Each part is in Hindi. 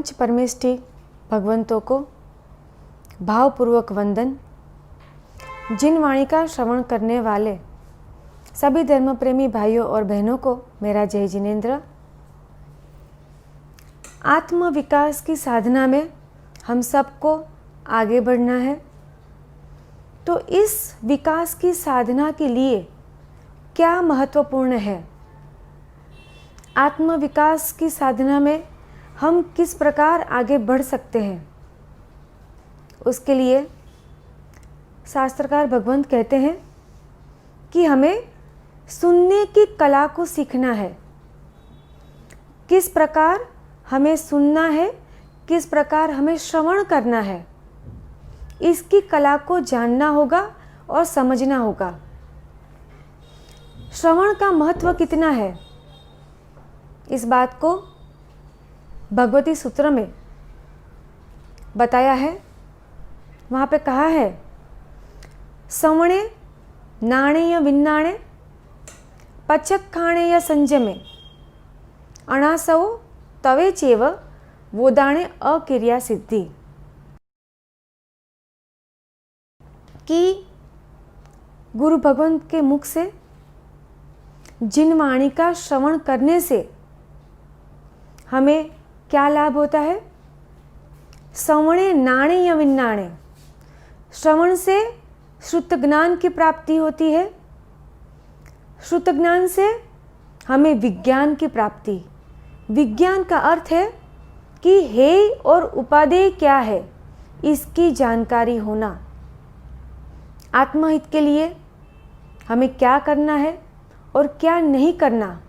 पंच परमेष्ठी भगवंतों को भावपूर्वक वंदन। जिन वाणी का श्रवण करने वाले सभी धर्म प्रेमी भाइयों और बहनों को मेरा जय जिनेन्द्र। आत्म विकास की साधना में हम सबको आगे बढ़ना है, तो इस विकास की साधना के लिए क्या महत्वपूर्ण है? आत्म विकास की साधना में हम किस प्रकार आगे बढ़ सकते हैं? उसके लिए शास्त्रकार भगवंत कहते हैं कि हमें सुनने की कला को सीखना है। किस प्रकार हमें सुनना है, किस प्रकार हमें श्रवण करना है, इसकी कला को जानना होगा और समझना होगा। श्रवण का महत्व कितना है, इस बात को भगवती सूत्र में बताया है। वहाँ पे कहा है, श्रवणे नाणेय विन्नाणे पचक्खाणे या संजमे अणासवो तवे चेव वोदाणे अक्रिया सिद्धि। कि गुरु भगवंत के मुख से जिन वाणी का श्रवण करने से हमें क्या लाभ होता है? श्रवणे नाणेय विन्नाणे, श्रवण से श्रुत ज्ञान की प्राप्ति होती है। श्रुत ज्ञान से हमें विज्ञान की प्राप्ति। विज्ञान का अर्थ है कि हेय और उपादेय क्या है, इसकी जानकारी होना। आत्महित के लिए हमें क्या करना है और क्या नहीं करना,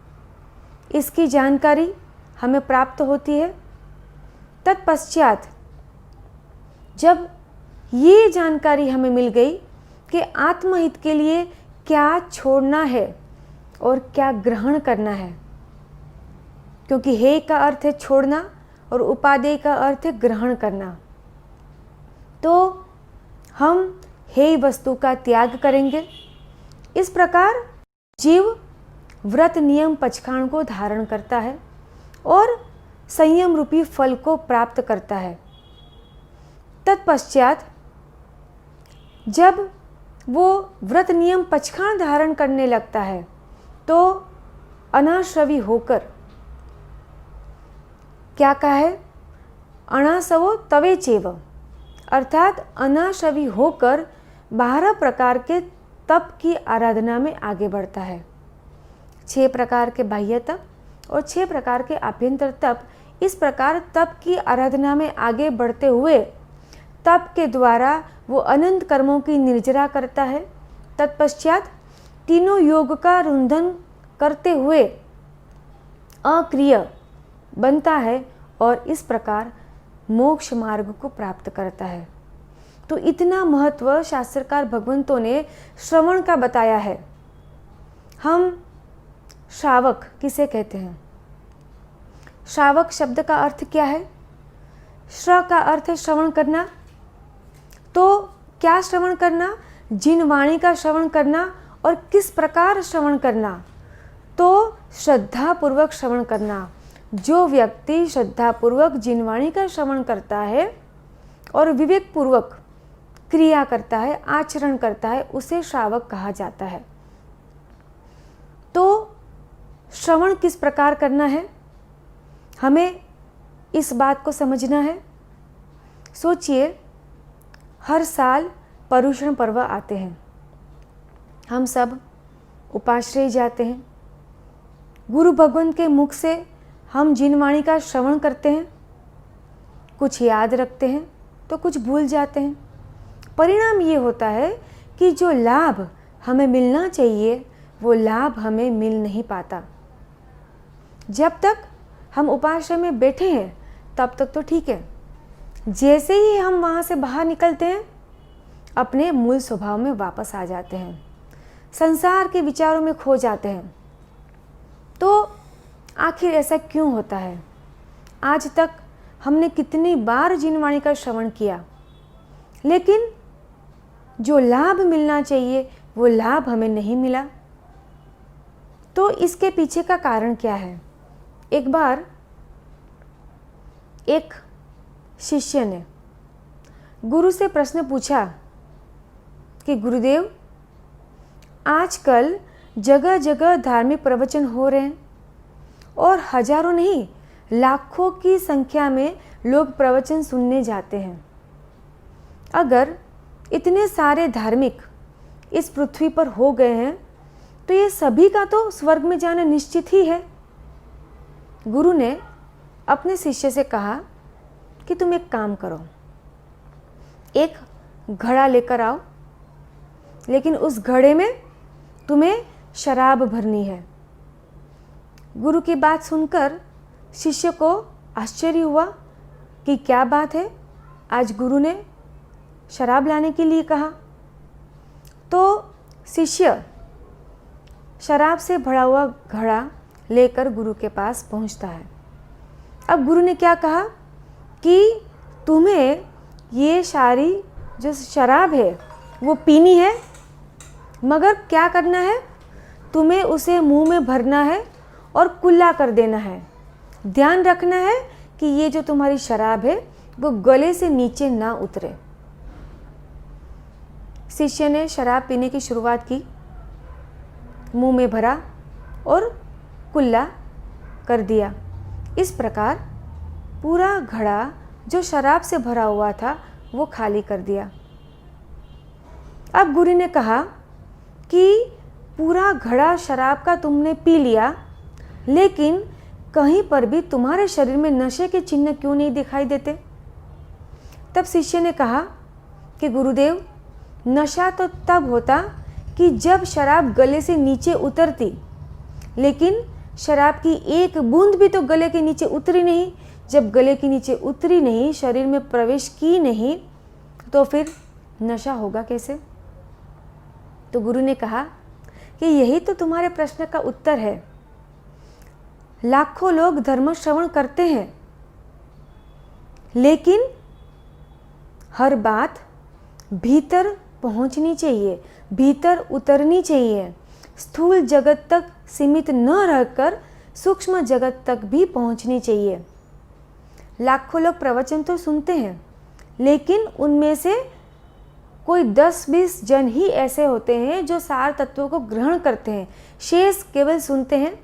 इसकी जानकारी हमें प्राप्त होती है। तत्पश्चात जब ये जानकारी हमें मिल गई कि आत्महित के लिए क्या छोड़ना है और क्या ग्रहण करना है, क्योंकि हे का अर्थ है छोड़ना और उपादेय का अर्थ है ग्रहण करना, तो हम हे वस्तु का त्याग करेंगे। इस प्रकार जीव व्रत नियम पचखाण को धारण करता है और संयम रूपी फल को प्राप्त करता है। तत्पश्चात जब वो व्रत नियम पचखाण धारण करने लगता है तो अनाश्रवी होकर, क्या कहा है? अणासवो तवे चेव, अर्थात अनाश्रवी होकर 12 प्रकार के तप की आराधना में आगे बढ़ता है। 6 प्रकार के बाह्य तप और 6 प्रकार के आभ्यंतर तप। इस प्रकार तप की आराधना में आगे बढ़ते हुए तप के द्वारा वो अनंत कर्मों की निर्जरा करता है। तत्पश्चात तीनों योग का रुंधन करते हुए अक्रिय बनता है और इस प्रकार मोक्ष मार्ग को प्राप्त करता है। तो इतना महत्व शास्त्रकार भगवंतों ने श्रवण का बताया है। हम श्रावक किसे कहते हैं? श्रावक शब्द का अर्थ क्या है? श्र का अर्थ है श्रवण करना। तो क्या श्रवण करना? जिन वाणी का श्रवण करना। और किस प्रकार श्रवण करना? तो श्रद्धापूर्वक श्रवण करना। जो व्यक्ति श्रद्धापूर्वक जिन वाणी का श्रवण करता है और विवेकपूर्वक क्रिया करता है, आचरण करता है, उसे श्रावक कहा जाता है। तो श्रवण किस प्रकार करना है, हमें इस बात को समझना है। सोचिए, हर साल पर्युषण पर्व आते हैं, हम सब उपाश्रय जाते हैं। गुरु भगवंत के मुख से हम जिन वाणी का श्रवण करते हैं, कुछ याद रखते हैं तो कुछ भूल जाते हैं। परिणाम ये होता है कि जो लाभ हमें मिलना चाहिए वो लाभ हमें मिल नहीं पाता। जब तक हम उपाश्रय में बैठे हैं तब तक तो ठीक है, जैसे ही हम वहाँ से बाहर निकलते हैं अपने मूल स्वभाव में वापस आ जाते हैं, संसार के विचारों में खो जाते हैं। तो आखिर ऐसा क्यों होता है? आज तक हमने कितनी बार जिन वाणी का श्रवण किया, लेकिन जो लाभ मिलना चाहिए वो लाभ हमें नहीं मिला। तो इसके पीछे का कारण क्या है? एक बार एक शिष्य ने गुरु से प्रश्न पूछा कि गुरुदेव, आजकल जगह जगह धार्मिक प्रवचन हो रहे हैं और हजारों नहीं लाखों की संख्या में लोग प्रवचन सुनने जाते हैं। अगर इतने सारे धार्मिक इस पृथ्वी पर हो गए हैं तो ये सभी का तो स्वर्ग में जाना निश्चित ही है। गुरु ने अपने शिष्य से कहा कि तुम एक काम करो, एक घड़ा लेकर आओ, लेकिन उस घड़े में तुम्हें शराब भरनी है। गुरु की बात सुनकर शिष्य को आश्चर्य हुआ कि क्या बात है, आज गुरु ने शराब लाने के लिए कहा। तो शिष्य शराब से भरा हुआ घड़ा लेकर गुरु के पास पहुंचता है। अब गुरु ने क्या कहा कि तुम्हें ये सारी जो शराब है वो पीनी है, मगर क्या करना है, तुम्हें उसे मुंह में भरना है और कुल्ला कर देना है। ध्यान रखना है कि ये जो तुम्हारी शराब है वो गले से नीचे ना उतरे। शिष्य ने शराब पीने की शुरुआत की, मुंह में भरा और कुल्ला कर दिया। इस प्रकार पूरा घड़ा जो शराब से भरा हुआ था वो खाली कर दिया। अब गुरु ने कहा कि पूरा घड़ा शराब का तुमने पी लिया, लेकिन कहीं पर भी तुम्हारे शरीर में नशे के चिन्ह क्यों नहीं दिखाई देते? तब शिष्य ने कहा कि गुरुदेव, नशा तो तब होता कि जब शराब गले से नीचे उतरती, लेकिन शराब की एक बूंद भी तो गले के नीचे उतरी नहीं। जब गले के नीचे उतरी नहीं, शरीर में प्रवेश की नहीं, तो फिर नशा होगा कैसे? तो गुरु ने कहा कि यही तो तुम्हारे प्रश्न का उत्तर है। लाखों लोग धर्म श्रवण करते हैं, लेकिन हर बात भीतर पहुंचनी चाहिए, भीतर उतरनी चाहिए। स्थूल जगत तक सीमित न रहकर सूक्ष्म जगत तक भी पहुंचनी चाहिए। लाखों लोग प्रवचन तो सुनते हैं, लेकिन उनमें से कोई 10-20 जन ही ऐसे होते हैं जो सार तत्वों को ग्रहण करते हैं। शेष केवल सुनते हैं,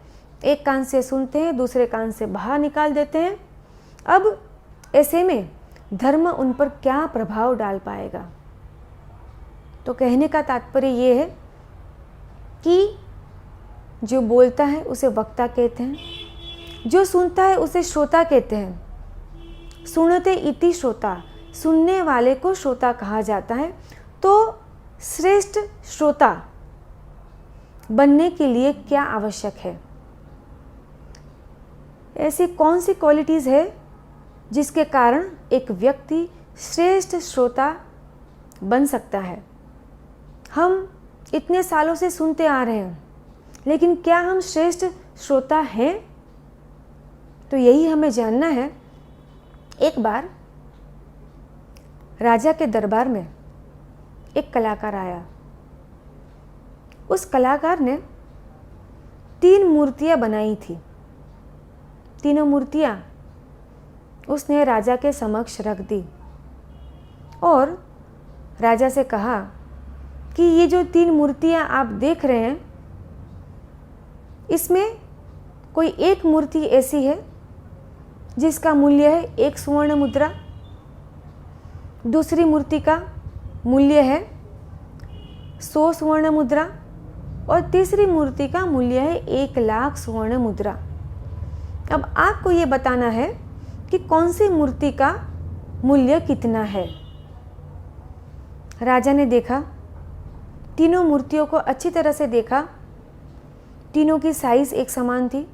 एक कान से सुनते हैं, दूसरे कान से बाहर निकाल देते हैं। अब ऐसे में धर्म उन पर क्या प्रभाव डाल पाएगा? तो कहने का तात्पर्य ये है कि जो बोलता है उसे वक्ता कहते हैं, जो सुनता है उसे श्रोता कहते हैं। सुनते इति श्रोता, सुनने वाले को श्रोता कहा जाता है। तो श्रेष्ठ श्रोता बनने के लिए क्या आवश्यक है? ऐसी कौन सी क्वालिटीज़ है जिसके कारण एक व्यक्ति श्रेष्ठ श्रोता बन सकता है? हम इतने सालों से सुनते आ रहे हैं, लेकिन क्या हम श्रेष्ठ श्रोता हैं? तो यही हमें जानना है। एक बार राजा के दरबार में एक कलाकार आया। उस कलाकार ने 3 मूर्तियां बनाई थी। तीनों मूर्तियां उसने राजा के समक्ष रख दी और राजा से कहा कि ये जो 3 मूर्तियां आप देख रहे हैं, इसमें कोई एक मूर्ति ऐसी है जिसका मूल्य है 1 स्वर्ण मुद्रा, दूसरी मूर्ति का मूल्य है 100 स्वर्ण मुद्रा और तीसरी मूर्ति का मूल्य है 1 लाख स्वर्ण मुद्रा। अब आपको ये बताना है कि कौन सी मूर्ति का मूल्य कितना है। राजा ने देखा, तीनों मूर्तियों को अच्छी तरह से देखा। तीनों की साइज एक समान थी,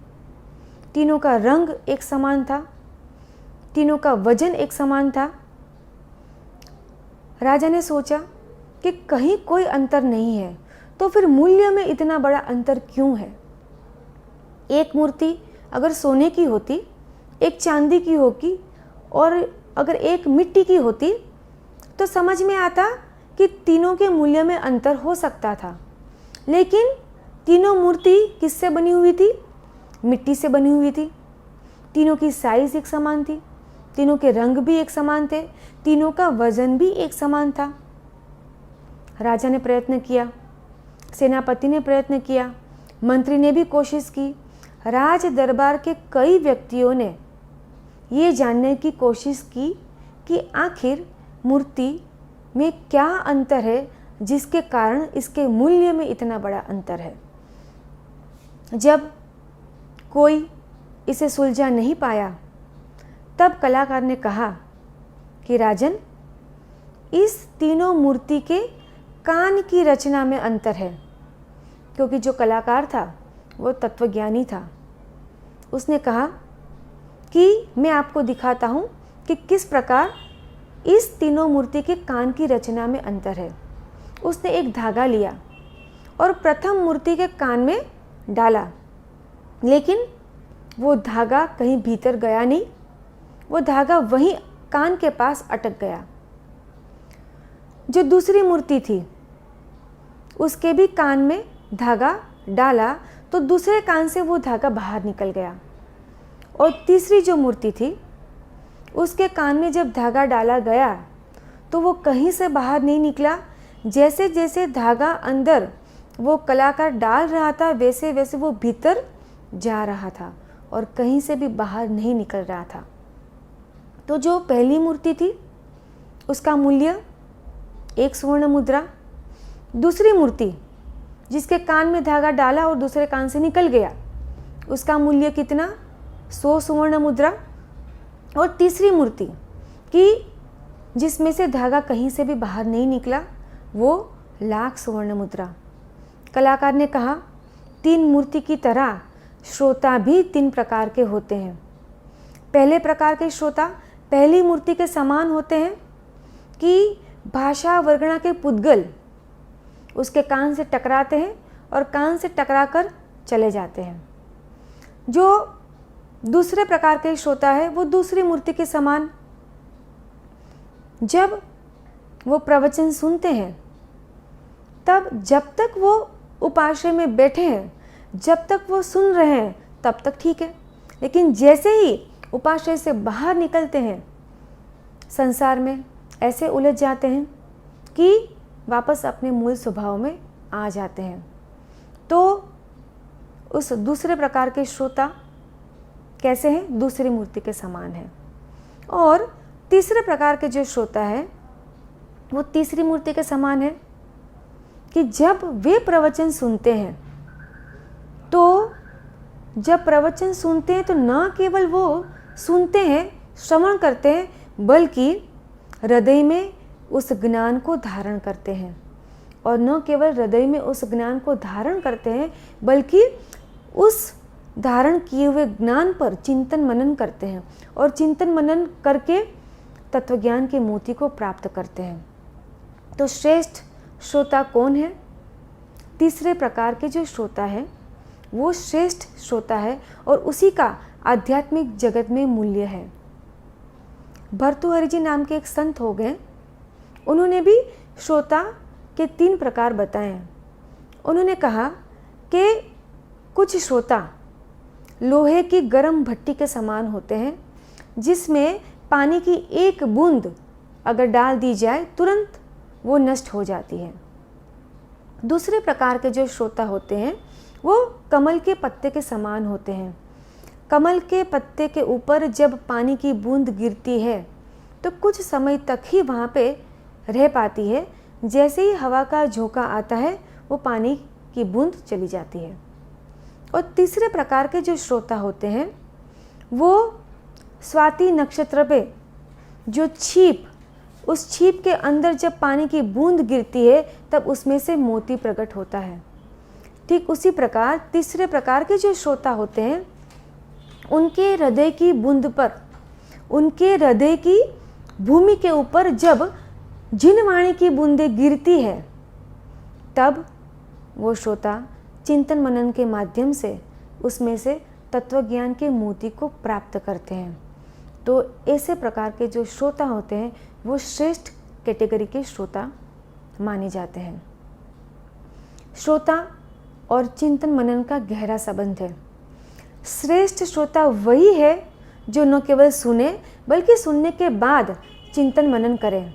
तीनों का रंग एक समान था, तीनों का वजन एक समान था। राजा ने सोचा कि कहीं कोई अंतर नहीं है, तो फिर मूल्य में इतना बड़ा अंतर क्यों है? एक मूर्ति अगर सोने की होती, एक चांदी की होती और अगर एक मिट्टी की होती तो समझ में आता कि तीनों के मूल्य में अंतर हो सकता था। लेकिन तीनों मूर्ति किससे बनी हुई थी? मिट्टी से बनी हुई थी। तीनों की साइज एक समान थी, तीनों के रंग भी एक समान थे, तीनों का वजन भी एक समान था। राजा ने प्रयत्न किया, सेनापति ने प्रयत्न किया, मंत्री ने भी कोशिश की, राज दरबार के कई व्यक्तियों ने ये जानने की कोशिश की कि आखिर मूर्ति में क्या अंतर है जिसके कारण इसके मूल्य में इतना बड़ा अंतर है। जब कोई इसे सुलझा नहीं पाया, तब कलाकार ने कहा कि राजन, इस तीनों मूर्ति के कान की रचना में अंतर है। क्योंकि जो कलाकार था वो तत्वज्ञानी था। उसने कहा कि मैं आपको दिखाता हूँ कि किस प्रकार इस तीनों मूर्ति के कान की रचना में अंतर है। उसने एक धागा लिया और प्रथम मूर्ति के कान में डाला, लेकिन वो धागा कहीं भीतर गया नहीं, वो धागा वहीं कान के पास अटक गया। जो दूसरी मूर्ति थी उसके भी कान में धागा डाला तो दूसरे कान से वो धागा बाहर निकल गया। और तीसरी जो मूर्ति थी उसके कान में जब धागा डाला गया तो वो कहीं से बाहर नहीं निकला। जैसे जैसे धागा अंदर वो कलाकार डाल रहा था वैसे वैसे वो भीतर जा रहा था और कहीं से भी बाहर नहीं निकल रहा था। तो जो पहली मूर्ति थी उसका मूल्य 1 स्वर्ण मुद्रा, दूसरी मूर्ति जिसके कान में धागा डाला और दूसरे कान से निकल गया उसका मूल्य कितना, 100 स्वर्ण मुद्रा, और तीसरी मूर्ति कि जिसमें से धागा कहीं से भी बाहर नहीं निकला वो 1,00,000 स्वर्ण मुद्रा। कलाकार ने कहा, 3 मूर्ति की तरह श्रोता भी 3 प्रकार के होते हैं। पहले प्रकार के श्रोता पहली मूर्ति के समान होते हैं कि भाषा वर्गणा के पुद्गल उसके कान से टकराते हैं और कान से टकराकर चले जाते हैं। जो दूसरे प्रकार के श्रोता है वो दूसरी मूर्ति के समान जब वो प्रवचन सुनते हैं तब जब तक वो उपाश्रय में बैठे हैं, जब तक वो सुन रहे हैं तब तक ठीक है, लेकिन जैसे ही उपाश्रय से बाहर निकलते हैं संसार में ऐसे उलझ जाते हैं कि वापस अपने मूल स्वभाव में आ जाते हैं। तो उस दूसरे प्रकार के श्रोता कैसे हैं, दूसरी मूर्ति के समान है। और तीसरे प्रकार के जो श्रोता है वो तीसरी मूर्ति के समान है कि जब वे प्रवचन सुनते हैं तो जब प्रवचन सुनते हैं तो न केवल वो सुनते हैं, श्रवण करते हैं, बल्कि हृदय में उस ज्ञान को धारण करते हैं। और न केवल हृदय में उस ज्ञान को धारण करते हैं बल्कि उस धारण किए हुए ज्ञान पर चिंतन मनन करते हैं और चिंतन मनन करके तत्वज्ञान के मोती को प्राप्त करते हैं। तो श्रेष्ठ श्रोता कौन है? तीसरे प्रकार के जो श्रोता है वो श्रेष्ठ श्रोता है और उसी का आध्यात्मिक जगत में मूल्य है। भर्तृहरि जी नाम के एक संत हो गए, उन्होंने भी श्रोता के 3 प्रकार बताए हैं। उन्होंने कहा कि कुछ श्रोता लोहे की गर्म भट्टी के समान होते हैं जिसमें पानी की एक बूंद अगर डाल दी जाए तुरंत वो नष्ट हो जाती है। दूसरे प्रकार के जो श्रोता होते हैं वो कमल के पत्ते के समान होते हैं। कमल के पत्ते के ऊपर जब पानी की बूंद गिरती है तो कुछ समय तक ही वहाँ पे रह पाती है, जैसे ही हवा का झोंका आता है वो पानी की बूंद चली जाती है। और तीसरे प्रकार के जो श्रोता होते हैं वो स्वाति नक्षत्र पे जो छीप, उस छीप के अंदर जब पानी की बूंद गिरती है तब उसमें से मोती प्रकट होता है। ठीक उसी प्रकार तीसरे प्रकार के जो श्रोता होते हैं उनके हृदय की बूंद पर, उनके हृदय की भूमि के ऊपर जब जिनवाणी की बूंदें गिरती है तब वो श्रोता चिंतन मनन के माध्यम से उसमें से तत्वज्ञान के मोती को प्राप्त करते हैं। तो ऐसे प्रकार के जो श्रोता होते हैं वो श्रेष्ठ कैटेगरी के श्रोता माने जाते हैं। श्रोता और चिंतन मनन का गहरा संबंध है। श्रेष्ठ श्रोता वही है जो न केवल सुने बल्कि सुनने के बाद चिंतन मनन करें।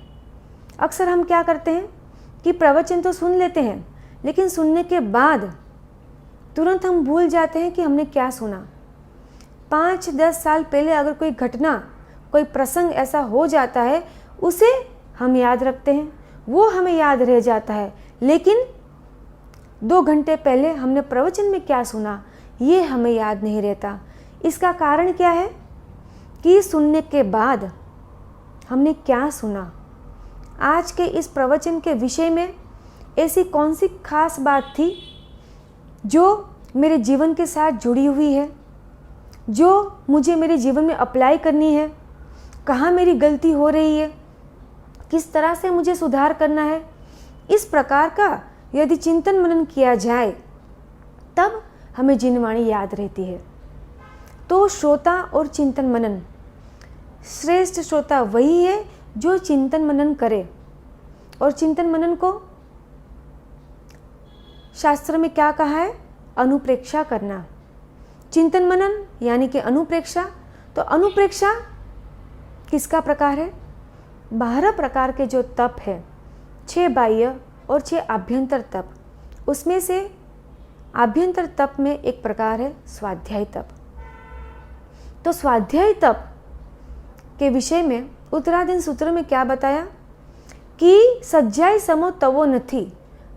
अक्सर हम क्या करते हैं कि प्रवचन तो सुन लेते हैं, लेकिन सुनने के बाद तुरंत हम भूल जाते हैं कि हमने क्या सुना। 5-10 साल पहले अगर कोई घटना, कोई प्रसंग ऐसा हो जाता है, उसे हम याद रखते हैं, वो हमें याद रह जाता है, लेकिन 2 घंटे पहले हमने प्रवचन में क्या सुना ये हमें याद नहीं रहता। इसका कारण क्या है कि सुनने के बाद हमने क्या सुना। आज के इस प्रवचन के विषय में ऐसी कौन सी खास बात थी जो मेरे जीवन के साथ जुड़ी हुई है, जो मुझे मेरे जीवन में अप्लाई करनी है, कहाँ मेरी गलती हो रही है, किस तरह से मुझे सुधार करना है। इस प्रकार का यदि चिंतन मनन किया जाए तब हमें जिनवाणी याद रहती है। तो श्रोता और चिंतन मनन, श्रेष्ठ श्रोता वही है जो चिंतन मनन करे। और चिंतन मनन को शास्त्र में क्या कहा है? अनुप्रेक्षा करना। चिंतन मनन यानी कि अनुप्रेक्षा। तो अनुप्रेक्षा किसका प्रकार है? 12 प्रकार के जो तप है, 6 बाह्य और 6 आभ्यंतर तप, उसमें से आभ्यंतर तप में एक प्रकार है स्वाध्याय तप। तो स्वाध्याय तप के विषय में उत्तराधीन सूत्र में क्या बताया कि सज्जाई समो तवो नथी,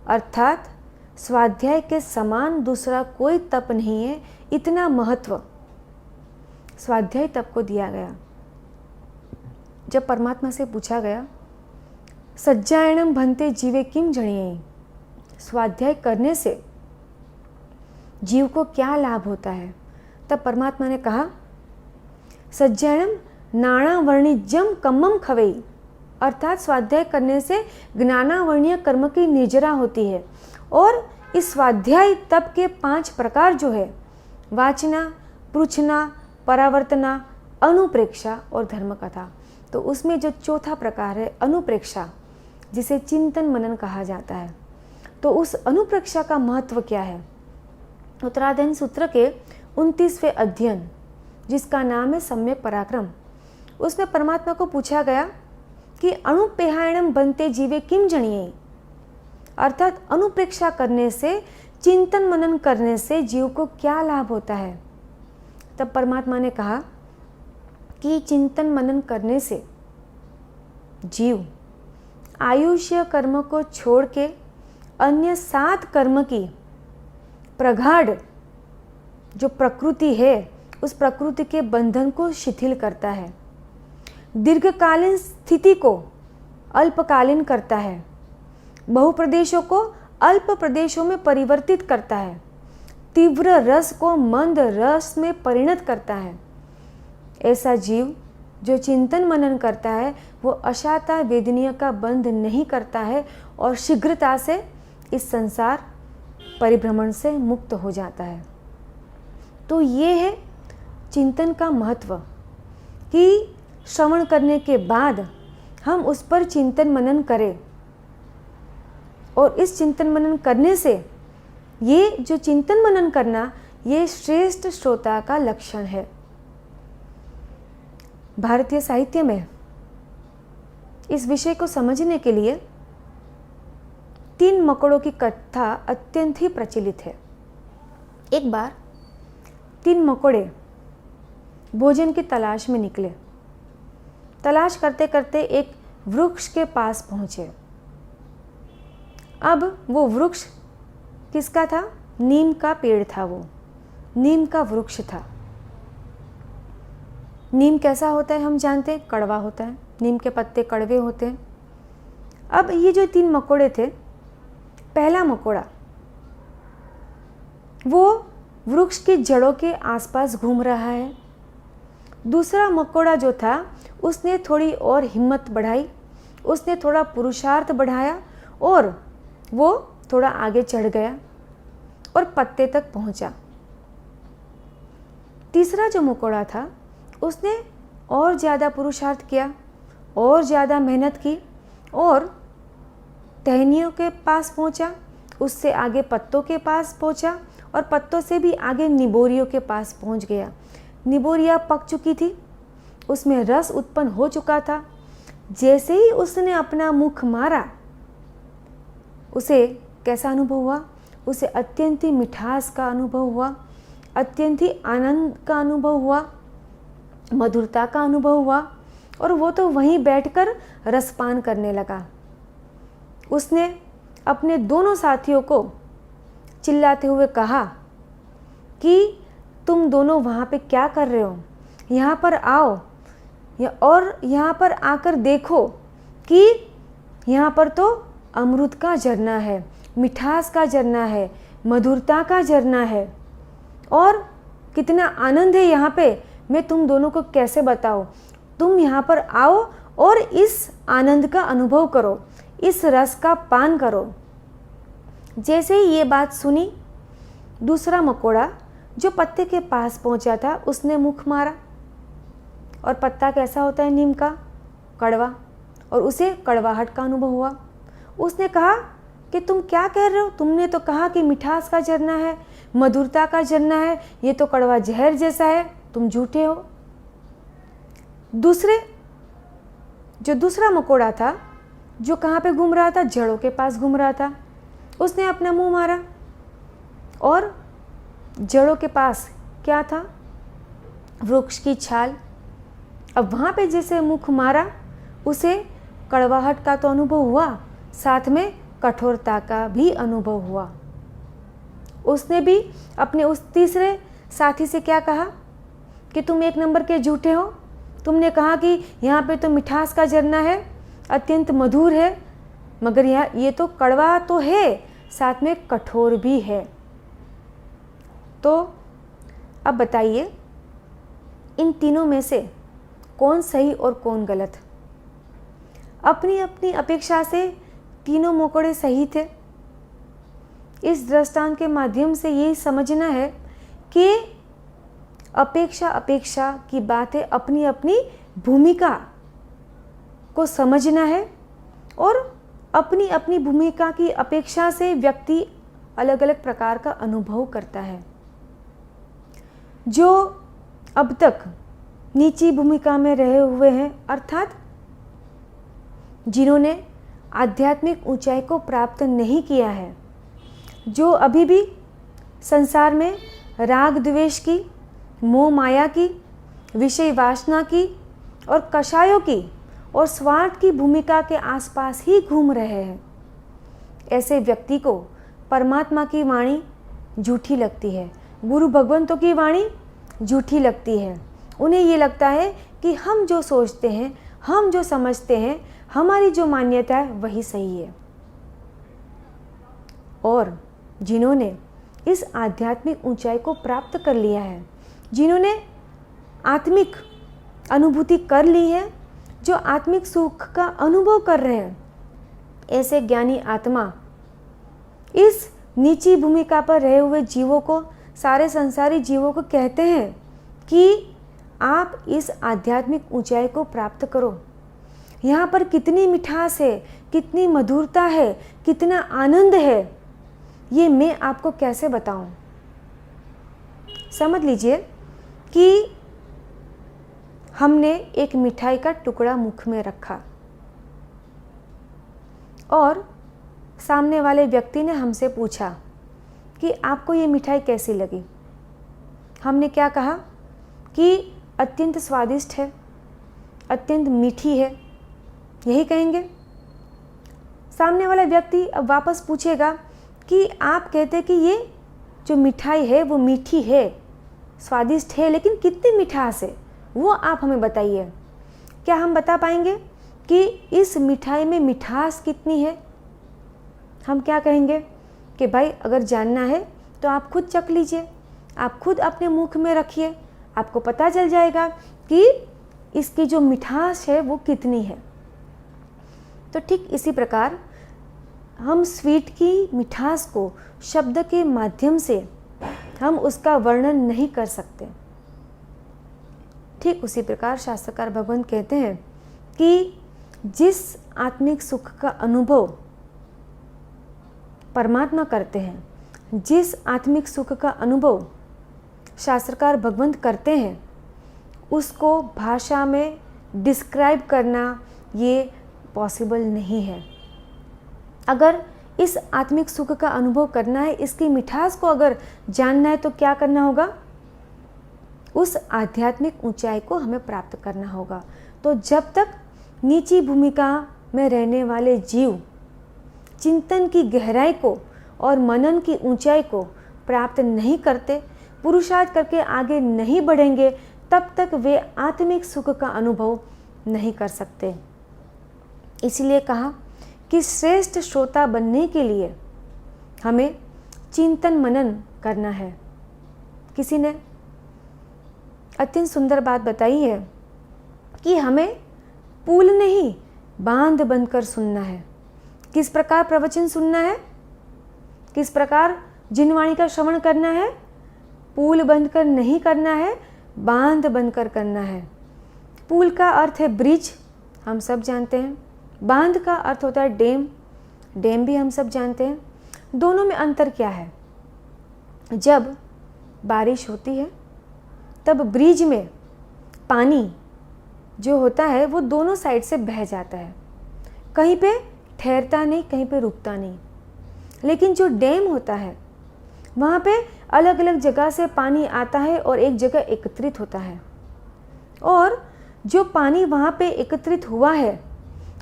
अर्थात स्वाध्याय के समान दूसरा कोई तप नहीं है। इतना महत्व स्वाध्याय तप को दिया गया। जब परमात्मा से पूछा गया सज्जायणम भन्ते जीवे किम जणिये, स्वाध्याय करने से जीव को क्या लाभ होता है, तब परमात्मा ने कहा सज्जायणम नाणावर्णिजम कम्मम खवेई, अर्थात स्वाध्याय करने से ज्ञानावर्णीय कर्म की निर्जरा होती है। और इस स्वाध्याय तप के 5 प्रकार जो है, वाचना, पृछना, परावर्तना, अनुप्रेक्षा और धर्म कथा, तो उसमें जो चौथा प्रकार है अनुप्रेक्षा, जिसे चिंतन मनन कहा जाता है। तो उस अनुप्रेक्षा का महत्व क्या है? उत्तराधीन सूत्र के 29वें अध्ययन, जिसका नाम है सम्यक पराक्रम, उसमें परमात्मा को पूछा गया कि अणुपेहायणम बनते जीवे किम जणिये, अर्थात अनुप्रेक्षा करने से, चिंतन मनन करने से जीव को क्या लाभ होता है। तब परमात्मा ने कहा कि चिंतन मनन करने से जीव आयुष्य कर्म को छोड़ के अन्य 7 कर्म की प्रगाढ़ जो प्रकृति है, उस प्रकृति के बंधन को शिथिल करता है, दीर्घकालीन स्थिति को अल्पकालीन करता है, बहुप्रदेशों को अल्प प्रदेशों में परिवर्तित करता है, तीव्र रस को मंद रस में परिणत करता है। ऐसा जीव जो चिंतन मनन करता है वो अशाता वेदनीय का बंध नहीं करता है और शीघ्रता से इस संसार परिभ्रमण से मुक्त हो जाता है। तो ये है चिंतन का महत्व कि श्रवण करने के बाद हम उस पर चिंतन मनन करें, और इस चिंतन मनन करने से, ये जो चिंतन मनन करना, ये श्रेष्ठ श्रोता का लक्षण है। भारतीय साहित्य में इस विषय को समझने के लिए 3 मकड़ों की कथा अत्यंत ही प्रचलित है। एक बार 3 मकोड़े भोजन की तलाश में निकले। तलाश करते करते एक वृक्ष के पास पहुंचे। अब वो वृक्ष किसका था? नीम का पेड़ था, वो नीम का वृक्ष था। नीम कैसा होता है हम जानते हैं, कड़वा होता है, नीम के पत्ते कड़वे होते हैं। अब ये जो 3 मकोड़े थे, पहला मकोड़ा वो वृक्ष की जड़ों के आसपास घूम रहा है। दूसरा मकोड़ा जो था उसने थोड़ी और हिम्मत बढ़ाई, उसने थोड़ा पुरुषार्थ बढ़ाया और वो थोड़ा आगे चढ़ गया और पत्ते तक पहुंचा। तीसरा जो मकोड़ा था उसने और ज़्यादा पुरुषार्थ किया, और ज़्यादा मेहनत की और टहनियों के पास पहुंचा, उससे आगे पत्तों के पास पहुंचा और पत्तों से भी आगे निबोरियों के पास पहुंच गया। निबोरियाँ पक चुकी थी उसमें रस उत्पन्न हो चुका था। जैसे ही उसने अपना मुख मारा, उसे कैसा अनुभव हुआ? उसे अत्यंत ही मिठास का अनुभव हुआ, अत्यंत ही आनंद का अनुभव हुआ, मधुरता का अनुभव हुआ, और वो तो वहीं बैठकर रसपान करने लगा। उसने अपने दोनों साथियों को चिल्लाते हुए कहा कि तुम दोनों वहाँ पे क्या कर रहे हो? यहाँ पर आओ और यहाँ पर आकर देखो कि यहाँ पर तो अमृत का झरना है, मिठास का झरना है, मधुरता का झरना है, और कितना आनंद है यहाँ पे, मैं तुम दोनों को कैसे बताऊँ। तुम यहाँ पर आओ और इस आनंद का अनुभव करो, इस रस का पान करो। जैसे ही ये बात सुनी, दूसरा मकोड़ा जो पत्ते के पास पहुंचा था, उसने मुख मारा, और पत्ता कैसा होता है नीम का? कड़वा, और उसे कड़वाहट का अनुभव हुआ। उसने कहा कि तुम क्या कह रहे हो? तुमने तो कहा कि मिठास का झरना है, मधुरता का झरना है, ये तो कड़वा जहर जैसा है, तुम झूठे हो। दूसरा मकोड़ा था, जो कहाँ पे घूम रहा था? जड़ों के पास घूम रहा था। उसने अपना मुंह मारा, और जड़ों के पास क्या था? वृक्ष की छाल। अब वहाँ पे जैसे मुख मारा, उसे कड़वाहट का तो अनुभव हुआ, साथ में कठोरता का भी अनुभव हुआ। उसने भी अपने उस तीसरे साथी से क्या कहा कि तुम एक नंबर के झूठे हो। तुमने कहा कि यहाँ पे तो मिठास का झरना है, अत्यंत मधुर है, मगर ये तो कड़वा तो है, साथ में कठोर भी है। तो अब बताइए, इन तीनों में से कौन सही और कौन गलत? अपनी अपनी अपेक्षा से तीनों मकोड़े सही थे। इस दृष्टांत के माध्यम से यही समझना है कि अपेक्षा की बात है, अपनी अपनी भूमिका को समझना है, और अपनी अपनी भूमिका की अपेक्षा से व्यक्ति अलग अलग प्रकार का अनुभव करता है। जो अब तक नीची भूमिका में रहे हुए हैं, अर्थात जिन्होंने आध्यात्मिक ऊंचाई को प्राप्त नहीं किया है, जो अभी भी संसार में राग द्वेष की, मोह माया की, विषय वासना की और कषायों की और स्वार्थ की भूमिका के आसपास ही घूम रहे हैं, ऐसे व्यक्ति को परमात्मा की वाणी झूठी लगती है, गुरु भगवंतों की वाणी झूठी लगती है। उन्हें ये लगता है कि हम जो सोचते हैं, हम जो समझते हैं, हमारी जो मान्यता है वही सही है। और जिन्होंने इस आध्यात्मिक ऊंचाई को प्राप्त कर लिया है, जिन्होंने आत्मिक अनुभूति कर ली है, जो आत्मिक सुख का अनुभव कर रहे हैं, ऐसे ज्ञानी आत्मा इस नीची भूमिका पर रहे हुए जीवों को, सारे संसारी जीवों को कहते हैं कि आप इस आध्यात्मिक ऊंचाई को प्राप्त करो। यहाँ पर कितनी मिठास है, कितनी मधुरता है, कितना आनंद है, ये मैं आपको कैसे बताऊं। समझ लीजिए कि हमने एक मिठाई का टुकड़ा मुख में रखा और सामने वाले व्यक्ति ने हमसे पूछा कि आपको ये मिठाई कैसी लगी। हमने क्या कहा कि अत्यंत स्वादिष्ट है, अत्यंत मीठी है, यही कहेंगे। सामने वाला व्यक्ति अब वापस पूछेगा कि आप कहते कि ये जो मिठाई है वो मीठी है, स्वादिष्ट है, लेकिन कितनी मिठास है वो आप हमें बताइए। क्या हम बता पाएंगे कि इस मिठाई में मिठास कितनी है? हम क्या कहेंगे कि भाई अगर जानना है तो आप खुद चख लीजिए, आप खुद अपने मुख में रखिए, आपको पता चल जाएगा कि इसकी जो मिठास है वो कितनी है। तो ठीक इसी प्रकार हम स्वीट की मिठास को शब्द के माध्यम से हम उसका वर्णन नहीं कर सकते। ठीक उसी प्रकार शास्त्रकार भगवान कहते हैं कि जिस आत्मिक सुख का अनुभव परमात्मा करते हैं, जिस आत्मिक सुख का अनुभव शास्त्रकार भगवंत करते हैं, उसको भाषा में डिस्क्राइब करना ये पॉसिबल नहीं है। अगर इस आत्मिक सुख का अनुभव करना है, इसकी मिठास को अगर जानना है, तो क्या करना होगा? उस आध्यात्मिक ऊंचाई को हमें प्राप्त करना होगा। तो जब तक नीची भूमिका में रहने वाले जीव चिंतन की गहराई को और मनन की ऊंचाई को प्राप्त नहीं करते, पुरुषार्थ करके आगे नहीं बढ़ेंगे, तब तक वे आत्मिक सुख का अनुभव नहीं कर सकते। इसलिए कहा कि श्रेष्ठ श्रोता बनने के लिए हमें चिंतन मनन करना है। किसी ने अत्यंत सुंदर बात बताई है कि हमें पुल नहीं, बांध बनकर सुनना है। किस प्रकार प्रवचन सुनना है, किस प्रकार जिनवाणी का श्रवण करना है? पुल बनकर नहीं करना है, बांध बनकर करना है। पुल का अर्थ है ब्रिज, हम सब जानते हैं। बांध का अर्थ होता है डैम, डैम भी हम सब जानते हैं। दोनों में अंतर क्या है? जब बारिश होती है तब ब्रिज में पानी जो होता है वो दोनों साइड से बह जाता है, कहीं पे ठहरता नहीं, कहीं पे रुकता नहीं। लेकिन जो डैम होता है वहाँ पे अलग अलग जगह से पानी आता है और एक जगह एकत्रित होता है, और जो पानी वहाँ पे एकत्रित हुआ है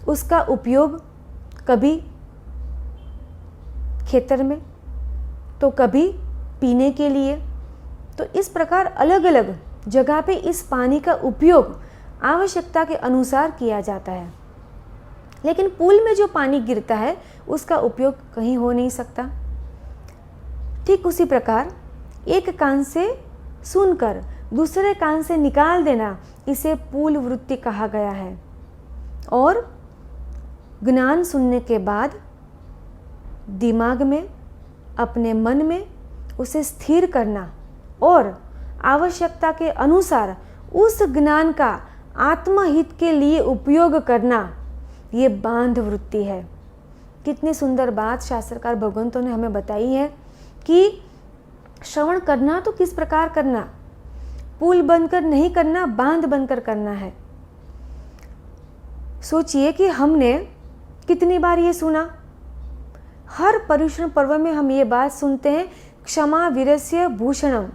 उसका उपयोग कभी खेतर में, तो कभी पीने के लिए। तो इस प्रकार अलग अलग जगह पे इस पानी का उपयोग आवश्यकता के अनुसार किया जाता है। लेकिन पुल में जो पानी गिरता है उसका उपयोग कहीं हो नहीं सकता। ठीक उसी प्रकार एक कान से सुनकर दूसरे कान से निकाल देना, इसे पुल वृत्ति कहा गया है। और ज्ञान सुनने के बाद दिमाग में, अपने मन में उसे स्थिर करना और आवश्यकता के अनुसार उस ज्ञान का आत्महित के लिए उपयोग करना, ये बांध वृत्ति है। कितनी सुंदर बात शास्त्रकार भगवंतों ने हमें बताई है कि श्रवण करना तो किस प्रकार करना, पुल बनकर नहीं करना, बांध बनकर करना है। सोचिए कि हमने कितनी बार ये सुना, हर पर्युषण पर्व में हम ये बात सुनते हैं, क्षमा वीरस्य भूषणम,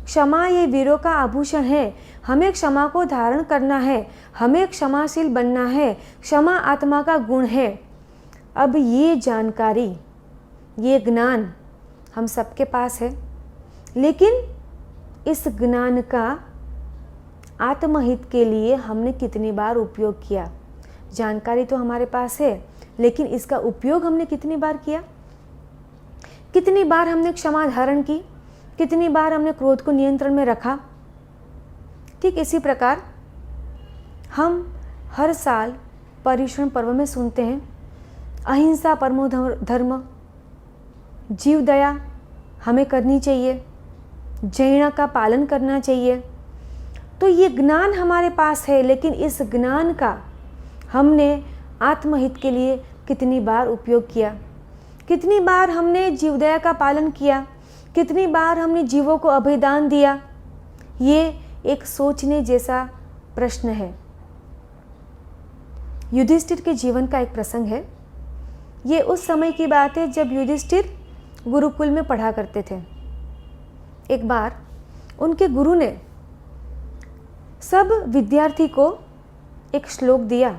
क्षमा ये वीरों का आभूषण है, हमें क्षमा को धारण करना है, हमें क्षमाशील बनना है, क्षमा आत्मा का गुण है। अब ये जानकारी, ये ज्ञान हम सबके पास है, लेकिन इस ज्ञान का आत्महित के लिए हमने कितनी बार उपयोग किया? जानकारी तो हमारे पास है, लेकिन इसका उपयोग हमने कितनी बार किया? कितनी बार हमने क्षमा धारण की? कितनी बार हमने क्रोध को नियंत्रण में रखा? ठीक इसी प्रकार हम हर साल पर्युषण पर्व में सुनते हैं, अहिंसा परमो धर्म, जीव दया हमें करनी चाहिए, जैन का पालन करना चाहिए। तो ये ज्ञान हमारे पास है, लेकिन इस ज्ञान का हमने आत्महित के लिए कितनी बार उपयोग किया? कितनी बार हमने जीवदया का पालन किया? कितनी बार हमने जीवों को अभयदान दिया? ये एक सोचने जैसा प्रश्न है। युधिष्ठिर के जीवन का एक प्रसंग है। ये उस समय की बात है जब युधिष्ठिर गुरुकुल में पढ़ा करते थे। एक बार उनके गुरु ने सब विद्यार्थी को एक श्लोक दिया।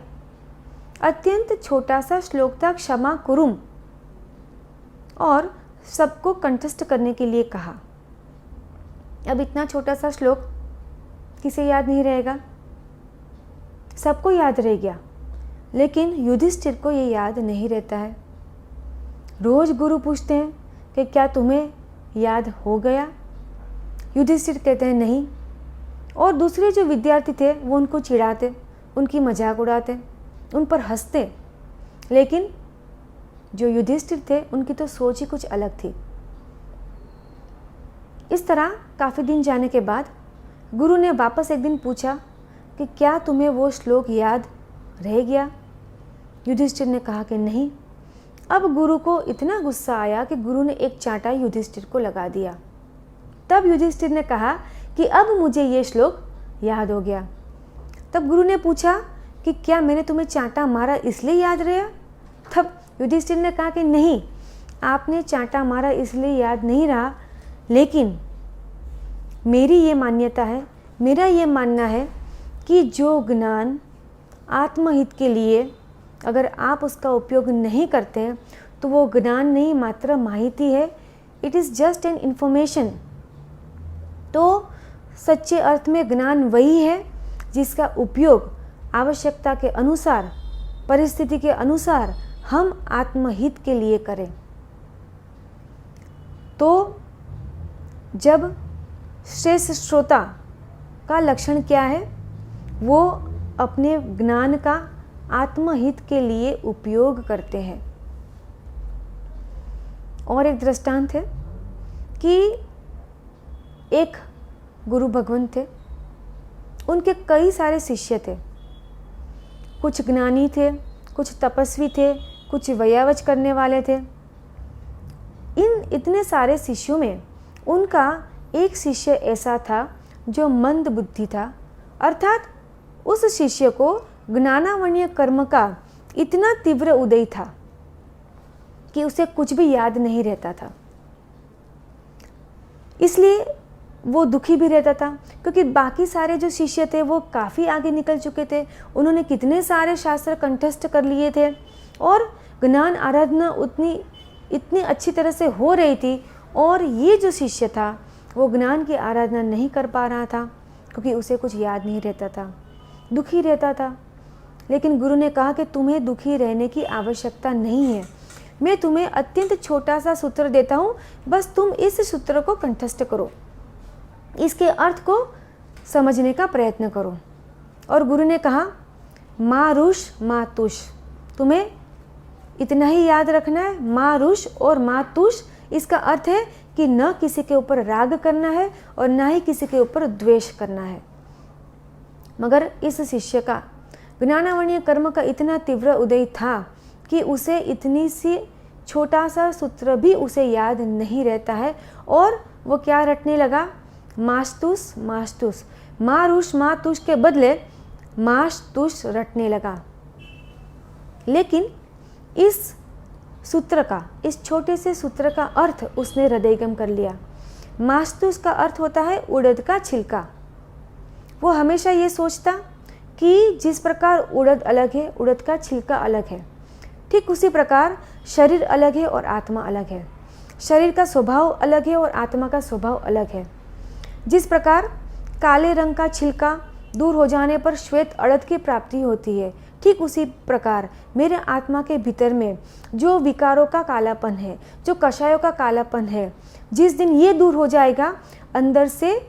अत्यंत छोटा सा श्लोक था, क्षमा कुरुम, और सबको कंठस्थ करने के लिए कहा। अब इतना छोटा सा श्लोक किसे याद नहीं रहेगा? सबको याद रह गया, लेकिन युधिष्ठिर को ये याद नहीं रहता है। रोज गुरु पूछते हैं कि क्या तुम्हें याद हो गया? युधिष्ठिर कहते हैं नहीं, और दूसरे जो विद्यार्थी थे वो उनको चिढ़ाते, उनकी मजाक उड़ाते, उन पर हंसते। लेकिन जो युधिष्ठिर थे उनकी तो सोच ही कुछ अलग थी। इस तरह काफ़ी दिन जाने के बाद गुरु ने वापस एक दिन पूछा कि क्या तुम्हें वो श्लोक याद रह गया? युधिष्ठिर ने कहा कि नहीं। अब गुरु को इतना गुस्सा आया कि गुरु ने एक चांटा युधिष्ठिर को लगा दिया। तब युधिष्ठिर ने कहा कि अब मुझे ये श्लोक याद हो गया। तब गुरु ने पूछा कि क्या मैंने तुम्हें चांटा मारा इसलिए याद रहा? तब युधिष्ठिर ने कहा कि नहीं, आपने चांटा मारा इसलिए याद नहीं रहा, लेकिन मेरी ये मान्यता है, मेरा ये मानना है कि जो ज्ञान आत्महित के लिए अगर आप उसका उपयोग नहीं करते हैं तो वो ज्ञान नहीं, मात्र माहिती है। It is just an information. तो सच्चे अर्थ में ज्ञान वही है जिसका उपयोग आवश्यकता के अनुसार, परिस्थिति के अनुसार हम आत्महित के लिए करें। तो जब श्रेष्ठ श्रोता का लक्षण क्या है? वो अपने ज्ञान का आत्महित के लिए उपयोग करते हैं। और एक दृष्टांत है कि एक गुरु भगवान थे, उनके कई सारे शिष्य थे। कुछ ज्ञानी थे, कुछ तपस्वी थे, कुछ वैयावच करने वाले थे। इन इतने सारे शिष्यों में उनका एक शिष्य ऐसा था जो मंद बुद्धि था, अर्थात उस शिष्य को ज्ञानावण्य कर्म का इतना तीव्र उदय था कि उसे कुछ भी याद नहीं रहता था। इसलिए वो दुखी भी रहता था, क्योंकि बाकी सारे जो शिष्य थे वो काफ़ी आगे निकल चुके थे। उन्होंने कितने सारे शास्त्र कंठस्थ कर लिए थे और ज्ञान आराधना इतनी अच्छी तरह से हो रही थी, और ये जो शिष्य था वो ज्ञान की आराधना नहीं कर पा रहा था क्योंकि उसे कुछ याद नहीं रहता था, दुखी रहता था। लेकिन गुरु ने कहा कि तुम्हें दुखी रहने की आवश्यकता नहीं है, मैं तुम्हें अत्यंत छोटा सा सूत्र देता हूँ, बस तुम इस सूत्र को कंठस्थ करो, इसके अर्थ को समझने का प्रयत्न करो। और गुरु ने कहा, माँ रुष माँ तुष, तुम्हें इतना ही याद रखना है, माँ रुष और माँ तुष। इसका अर्थ है कि न किसी के ऊपर राग करना है और न ही किसी के ऊपर द्वेष करना है। मगर इस शिष्य का ज्ञानावण्य कर्म का इतना तीव्र उदय था कि उसे इतनी सी छोटा सा सूत्र भी उसे याद नहीं रहता है, और वो क्या रटने लगा? मास्तुस मास्तुस, मारुष मातुष के बदले मास्तुस रटने लगा। लेकिन इस सूत्र का, इस छोटे से सूत्र का अर्थ उसने हृदयगम कर लिया। मास्तुस का अर्थ होता है उड़द का छिलका। वो हमेशा ये सोचता कि जिस प्रकार उड़द अलग है, उड़द का छिलका अलग है, ठीक उसी प्रकार शरीर अलग है और आत्मा अलग है। शरीर का स्वभाव अलग है और आत्मा का स्वभाव अलग है। जिस प्रकार काले रंग का छिलका दूर हो जाने पर श्वेत अड़द की प्राप्ति होती है, ठीक उसी प्रकार मेरे आत्मा के भीतर में जो विकारों का कालापन है, जो कषायों का कालापन है, जिस दिन ये दूर हो जाएगा, अंदर से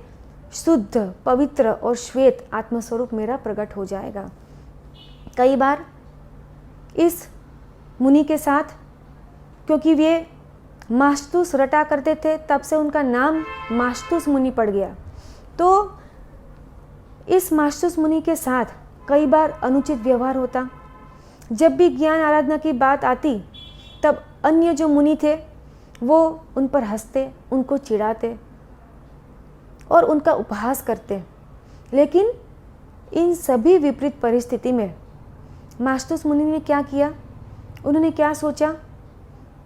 शुद्ध, पवित्र और श्वेत आत्मस्वरूप मेरा प्रकट हो जाएगा। कई बार इस मुनि के साथ, क्योंकि वे मास्तुस रटा करते थे, तब से उनका नाम मास्तुस मुनि पड़ गया। तो इस मास्तुस मुनि के साथ कई बार अनुचित व्यवहार होता। जब भी ज्ञान आराधना की बात आती, तब अन्य जो मुनि थे वो उन पर हंसते, उनको चिढ़ाते और उनका उपहास करते। लेकिन इन सभी विपरीत परिस्थिति में मास्तुस मुनि ने क्या किया? उन्होंने क्या सोचा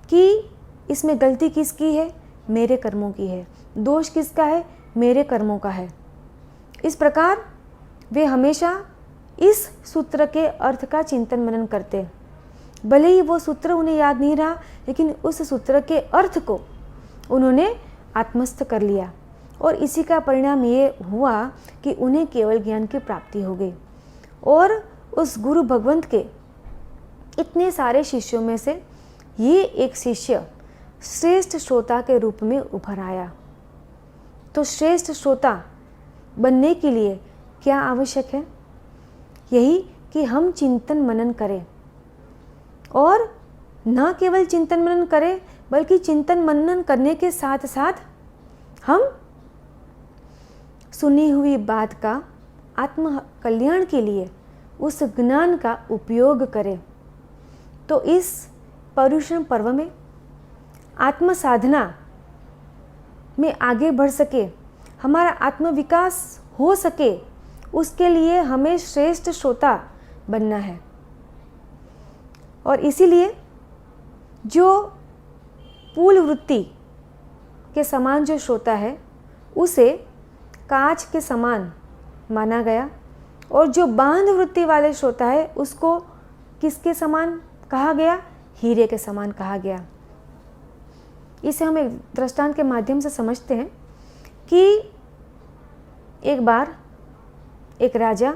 कि इसमें गलती किसकी है? मेरे कर्मों की है। दोष किसका है? मेरे कर्मों का है। इस प्रकार वे हमेशा इस सूत्र के अर्थ का चिंतन मनन करते। भले ही वो सूत्र उन्हें याद नहीं रहा, लेकिन उस सूत्र के अर्थ को उन्होंने आत्मस्थ कर लिया, और इसी का परिणाम ये हुआ कि उन्हें केवल ज्ञान की प्राप्ति हो गई। और उस गुरु भगवंत के इतने सारे शिष्यों में से ये एक शिष्य श्रेष्ठ श्रोता के रूप में उभर आया। तो श्रेष्ठ श्रोता बनने के लिए क्या आवश्यक है? यही कि हम चिंतन मनन करें, और न केवल चिंतन मनन करें, बल्कि चिंतन मनन करने के साथ साथ हम सुनी हुई बात का आत्म कल्याण के लिए उस ज्ञान का उपयोग करें। तो इस पर्युषण पर्व में आत्म साधना में आगे बढ़ सके, हमारा आत्म विकास हो सके, उसके लिए हमें श्रेष्ठ श्रोता बनना है। और इसीलिए जो पूल वृत्ति के समान जो श्रोता है उसे कांच के समान माना गया, और जो बांध वृत्ति वाले श्रोता है उसको किसके समान कहा गया? हीरे के समान कहा गया। इसे हम एक दृष्टांत के माध्यम से समझते हैं कि एक बार एक राजा,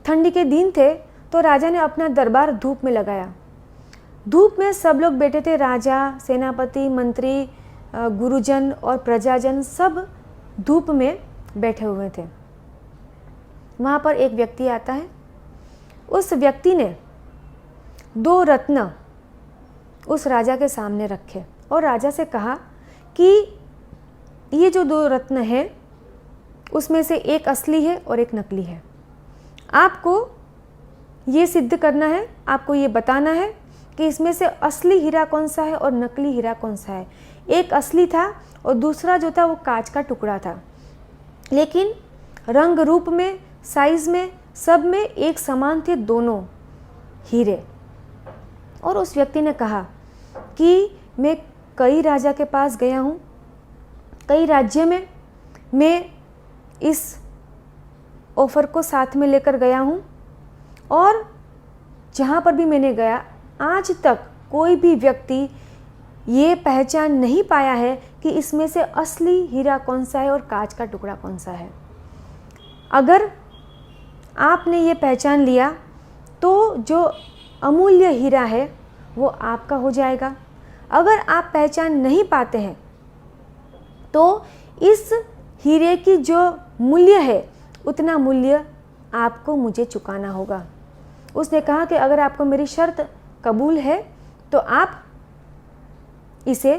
ठंडी के दिन थे तो राजा ने अपना दरबार धूप में लगाया। धूप में सब लोग बैठे थे, राजा, सेनापति, मंत्री, गुरुजन और प्रजाजन सब धूप में बैठे हुए थे। वहाँ पर एक व्यक्ति आता है। उस व्यक्ति ने 2 रत्न उस राजा के सामने रखे और राजा से कहा कि ये जो 2 रत्न हैं उसमें से एक असली है और एक नकली है। आपको ये सिद्ध करना है, आपको ये बताना है कि इसमें से असली हीरा कौन सा है और नकली हीरा कौन सा है। एक असली था और दूसरा जो था वो कांच का टुकड़ा था, लेकिन रंग रूप में, साइज में, सब में एक समान थे दोनों हीरे। और उस व्यक्ति ने कहा कि मैं कई राजा के पास गया हूँ, कई राज्य में मैं इस ऑफ़र को साथ में लेकर गया हूँ, और जहाँ पर भी मैंने गया आज तक कोई भी व्यक्ति ये पहचान नहीं पाया है कि इसमें से असली हीरा कौन सा है और कांच का टुकड़ा कौन सा है। अगर आपने ये पहचान लिया तो जो अमूल्य हीरा है वो आपका हो जाएगा। अगर आप पहचान नहीं पाते हैं तो इस हीरे की जो मूल्य है उतना मूल्य आपको मुझे चुकाना होगा। उसने कहा कि अगर आपको मेरी शर्त कबूल है तो आप इसे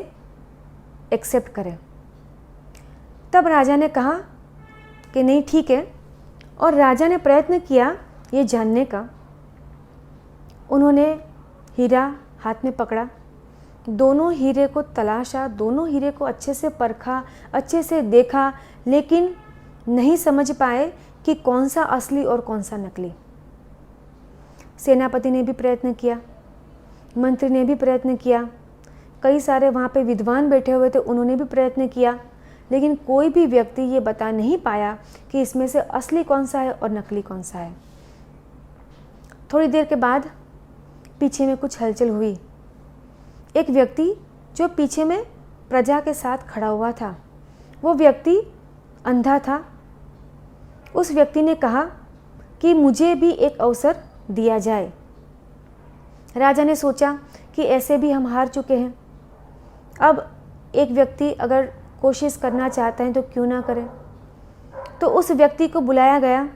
एक्सेप्ट करें। तब राजा ने कहा कि नहीं, ठीक है। और राजा ने प्रयत्न किया ये जानने का। उन्होंने हीरा हाथ में पकड़ा, दोनों हीरे को तलाशा, दोनों हीरे को अच्छे से परखा, अच्छे से देखा, लेकिन नहीं समझ पाए कि कौन सा असली और कौन सा नकली। सेनापति ने भी प्रयत्न किया, मंत्री ने भी प्रयत्न किया, कई सारे वहाँ पे विद्वान बैठे हुए थे, उन्होंने भी प्रयत्न किया, लेकिन कोई भी व्यक्ति ये बता नहीं पाया कि इसमें से असली कौन सा है और नकली कौन सा है। थोड़ी देर के बाद पीछे में कुछ हलचल हुई। एक व्यक्ति जो पीछे में प्रजा के साथ खड़ा हुआ था, वो व्यक्ति अंधा था। उस व्यक्ति ने कहा कि मुझे भी एक अवसर दिया जाए। राजा ने सोचा कि ऐसे भी हम हार चुके हैं, अब एक व्यक्ति अगर कोशिश करना चाहता है तो क्यों ना करें। तो उस व्यक्ति को बुलाया गया,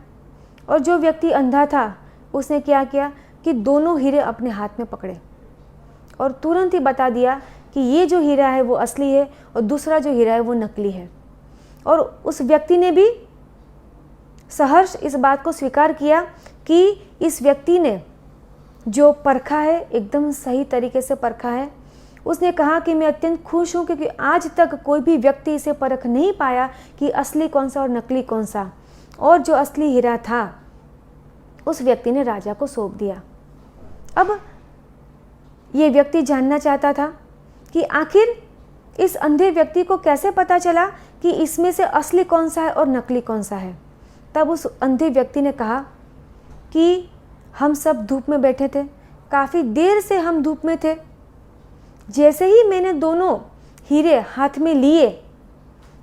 और जो व्यक्ति अंधा था उसने क्या किया कि दोनों हीरे अपने हाथ में पकड़े और तुरंत ही बता दिया कि ये जो हीरा है वो असली है और दूसरा जो हीरा है वो नकली है। और उस व्यक्ति ने भी सहर्ष इस बात को स्वीकार किया कि इस व्यक्ति ने जो परखा है एकदम सही तरीके से परखा है। उसने कहा कि मैं अत्यंत खुश हूँ क्योंकि आज तक कोई भी व्यक्ति इसे परख नहीं पाया कि असली कौन सा और नकली कौन सा। और जो असली हीरा था उस व्यक्ति ने राजा को सौंप दिया। अब ये व्यक्ति जानना चाहता था कि आखिर इस अंधे व्यक्ति को कैसे पता चला कि इसमें से असली कौन सा है और नकली कौन सा है। तब उस अंधे व्यक्ति ने कहा कि हम सब धूप में बैठे थे, काफ़ी देर से हम धूप में थे। जैसे ही मैंने दोनों हीरे हाथ में लिए,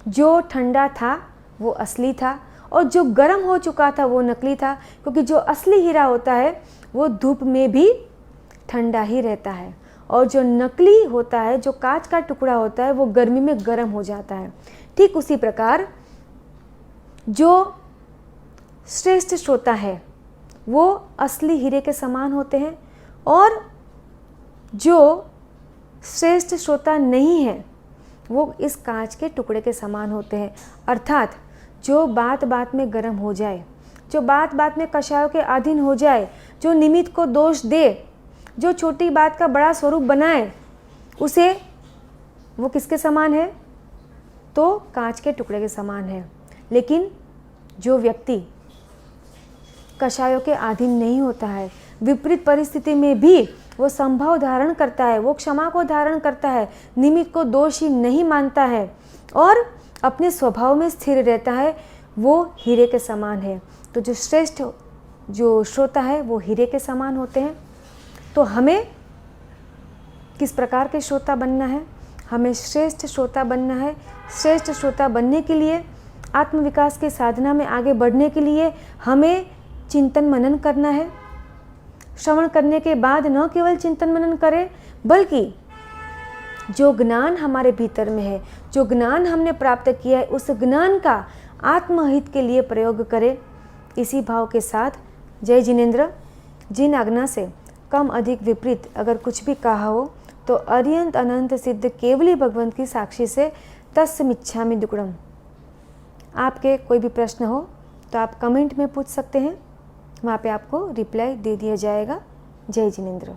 जो ठंडा था वो असली था और जो गर्म हो चुका था वो नकली था, क्योंकि जो असली हीरा होता है वो धूप में भी ठंडा ही रहता है और जो नकली होता है, जो कांच का टुकड़ा होता है, वो गर्मी में गर्म हो जाता है। ठीक उसी प्रकार जो श्रेष्ठ श्रोता है वो असली हीरे के समान होते हैं और जो श्रेष्ठ श्रोता नहीं है वो इस कांच के टुकड़े के समान होते हैं। अर्थात जो बात बात में गर्म हो जाए, जो बात बात में कषायों के अधीन हो जाए, जो निमित्त को दोष दे, जो छोटी बात का बड़ा स्वरूप बनाए, उसे वो किसके समान है? तो कांच के टुकड़े के समान है। लेकिन जो व्यक्ति कषायों के अधीन नहीं होता है। विपरीत परिस्थिति में भी वो संभव धारण करता है, वो क्षमा को धारण करता है, निमित्त को दोषी नहीं मानता है और अपने स्वभाव में स्थिर रहता है। वो हीरे के समान है। तो जो श्रेष्ठ जो श्रोता है वो हीरे के समान होते हैं। तो हमें किस प्रकार के श्रोता बनना है? हमें श्रेष्ठ श्रोता बनना है। श्रेष्ठ श्रोता बनने के लिए, आत्मविकास की साधना में आगे बढ़ने के लिए हमें चिंतन मनन करना है। श्रवण करने के बाद न केवल चिंतन मनन करें, बल्कि जो ज्ञान हमारे भीतर में है, जो ज्ञान हमने प्राप्त किया है, उस ज्ञान का आत्महित के लिए प्रयोग करें। इसी भाव के साथ जय जिनेंद्र। जिन आज्ञा से कम अधिक विपरीत अगर कुछ भी कहा हो तो अरियंत अनंत सिद्ध केवली भगवंत की साक्षी से तस्मिच्छामि दुक्कडम। आपके कोई भी प्रश्न हो तो आप कमेंट में पूछ सकते हैं, वहाँ पे आपको रिप्लाई दे दिया जाएगा। जय जिनेंद्र।